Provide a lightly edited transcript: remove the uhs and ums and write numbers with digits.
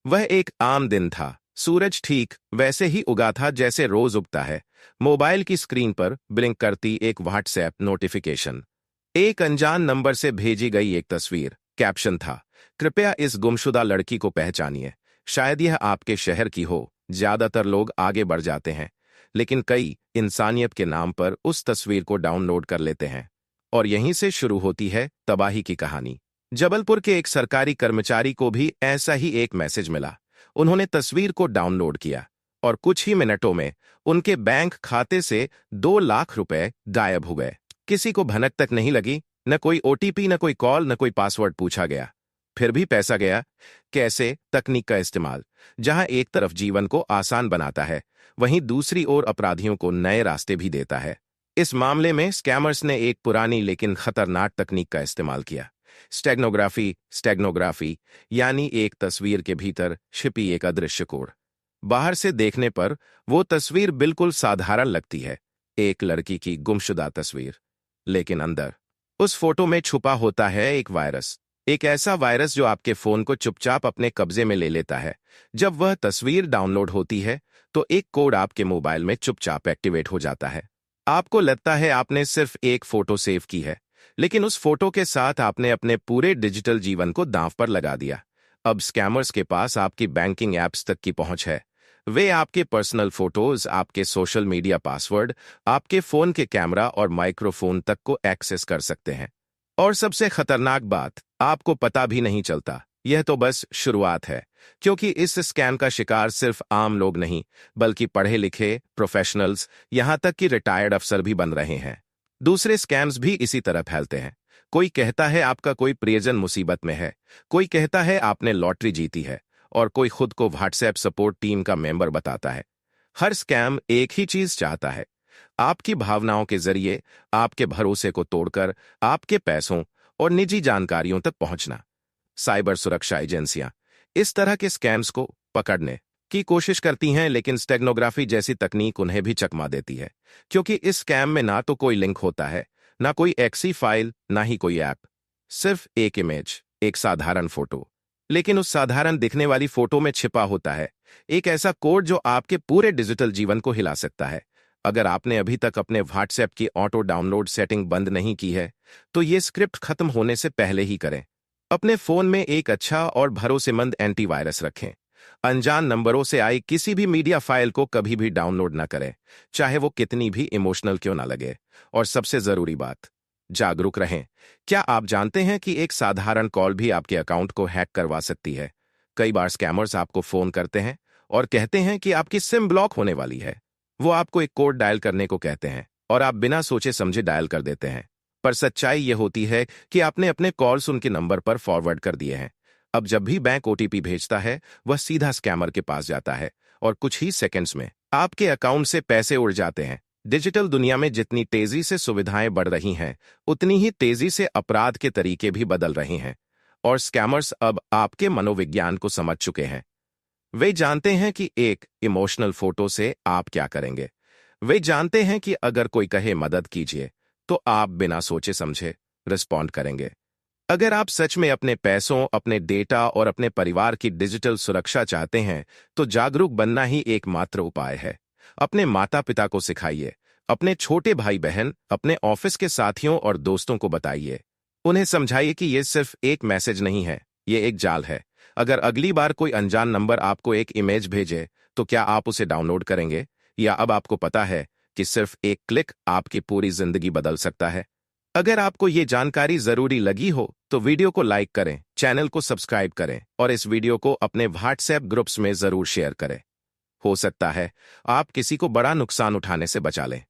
वह एक आम दिन था। सूरज ठीक वैसे ही उगा था जैसे रोज उगता है। मोबाइल की स्क्रीन पर ब्लिंक करती एक व्हाट्सएप नोटिफिकेशन। एक अनजान नंबर से भेजी गई एक तस्वीर। कैप्शन था, कृपया इस गुमशुदा लड़की को पहचानिए। शायद यह आपके शहर की हो। ज्यादातर लोग आगे बढ़ जाते हैं, लेकिन कई इंसानियत के नाम पर उस तस्वीर को डाउनलोड कर लेते हैं। और यहीं से शुरू होती है तबाही की कहानी। जबलपुर के एक सरकारी कर्मचारी को भी ऐसा ही एक मैसेज मिला। उन्होंने तस्वीर को डाउनलोड किया और कुछ ही मिनटों में उनके बैंक खाते से 2 लाख रुपए गायब हो गए। किसी को भनक तक नहीं लगी, न कोई ओटीपी, न कोई कॉल, न कोई पासवर्ड पूछा गया। फिर भी पैसा गया। कैसे? तकनीक का इस्तेमाल जहां एक तरफ जीवन को आसान बनाता है, वहीं दूसरी ओर अपराधियों को नए रास्ते भी देता है। इस मामले में स्कैमर्स ने एक पुरानी लेकिन खतरनाक तकनीक का इस्तेमाल किया। स्टेग्नोग्राफी यानी एक तस्वीर के भीतर छिपी एक अदृश्य कोड। बाहर से देखने पर वो तस्वीर बिल्कुल साधारण लगती है, एक लड़की की गुमशुदा तस्वीर। लेकिन अंदर उस फोटो में छुपा होता है एक वायरस। एक ऐसा वायरस जो आपके फोन को चुपचाप अपने कब्जे में ले लेता है। जब वह तस्वीर डाउनलोड होती है तो एक कोड आपके मोबाइल में चुपचाप एक्टिवेट हो जाता है। आपको लगता है आपने सिर्फ एक फोटो सेव की है, लेकिन उस फोटो के साथ आपने अपने पूरे डिजिटल जीवन को दांव पर लगा दिया। अब स्कैमर्स के पास आपकी बैंकिंग एप्स तक की पहुंच है। वे आपके पर्सनल फोटोज, आपके सोशल मीडिया पासवर्ड, आपके फोन के कैमरा और माइक्रोफोन तक को एक्सेस कर सकते हैं। और सबसे खतरनाक बात, आपको पता भी नहीं चलता। यह तो बस शुरुआत है, क्योंकि इस स्कैम का शिकार सिर्फ आम लोग नहीं, बल्कि पढ़े लिखे प्रोफेशनल्स, यहां तक कि रिटायर्ड अफसर भी बन रहे हैं। दूसरे स्कैम्स भी इसी तरह फैलते हैं। कोई कहता है आपका कोई प्रियजन मुसीबत में है, कोई कहता है आपने लॉटरी जीती है, और कोई खुद को व्हाट्सएप सपोर्ट टीम का मेंबर बताता है। हर स्कैम एक ही चीज चाहता है, आपकी भावनाओं के जरिए आपके भरोसे को तोड़कर आपके पैसों और निजी जानकारियों तक पहुंचना। साइबर सुरक्षा एजेंसियां इस तरह के स्कैम्स को पकड़ने की कोशिश करती हैं, लेकिन स्टेग्नोग्राफी जैसी तकनीक उन्हें भी चकमा देती है, क्योंकि इस स्कैम में ना तो कोई लिंक होता है, ना कोई एक्सी फाइल, ना ही कोई ऐप। सिर्फ एक इमेज, एक साधारण फोटो। लेकिन उस साधारण दिखने वाली फोटो में छिपा होता है एक ऐसा कोड जो आपके पूरे डिजिटल जीवन को हिला सकता है। अगर आपने अभी तक अपने व्हाट्सएप की ऑटो डाउनलोड सेटिंग बंद नहीं की है, तो ये स्क्रिप्ट खत्म होने से पहले ही करें। अपने फोन में एक अच्छा और भरोसेमंद एंटीवायरस रखें। अनजान नंबरों से आई किसी भी मीडिया फाइल को कभी भी डाउनलोड न करें, चाहे वो कितनी भी इमोशनल क्यों ना लगे। और सबसे जरूरी बात, जागरूक रहें। क्या आप जानते हैं कि एक साधारण कॉल भी आपके अकाउंट को हैक करवा सकती है? कई बार स्कैमर्स आपको फोन करते हैं और कहते हैं कि आपकी सिम ब्लॉक होने वाली है। वो आपको एक कोड डायल करने को कहते हैं और आप बिना सोचे समझे डायल कर देते हैं। पर सच्चाई ये होती है कि आपने अपने कॉल्स उनके नंबर पर फॉरवर्ड कर दिए हैं। अब जब भी बैंक ओटीपी भेजता है, वह सीधा स्कैमर के पास जाता है और कुछ ही सेकंड्स में आपके अकाउंट से पैसे उड़ जाते हैं। डिजिटल दुनिया में जितनी तेजी से सुविधाएं बढ़ रही हैं, उतनी ही तेजी से अपराध के तरीके भी बदल रहे हैं। और स्कैमर्स अब आपके मनोविज्ञान को समझ चुके हैं। वे जानते हैं कि एक इमोशनल फोटो से आप क्या करेंगे। वे जानते हैं कि अगर कोई कहे मदद कीजिए, तो आप बिना सोचे समझे रिस्पॉन्ड करेंगे। अगर आप सच में अपने पैसों, अपने डेटा और अपने परिवार की डिजिटल सुरक्षा चाहते हैं, तो जागरूक बनना ही एकमात्र उपाय है। अपने माता पिता को सिखाइए, अपने छोटे भाई बहन, अपने ऑफिस के साथियों और दोस्तों को बताइए। उन्हें समझाइए कि ये सिर्फ एक मैसेज नहीं है, ये एक जाल है। अगर अगली बार कोई अनजान नंबर आपको एक इमेज भेजे, तो क्या आप उसे डाउनलोड करेंगे? या अब आपको पता है कि सिर्फ एक क्लिक आपकी पूरी जिंदगी बदल सकता है? अगर आपको ये जानकारी जरूरी लगी हो, तो वीडियो को लाइक करें, चैनल को सब्सक्राइब करें और इस वीडियो को अपने व्हाट्सएप ग्रुप्स में जरूर शेयर करें। हो सकता है आप किसी को बड़ा नुकसान उठाने से बचा लें।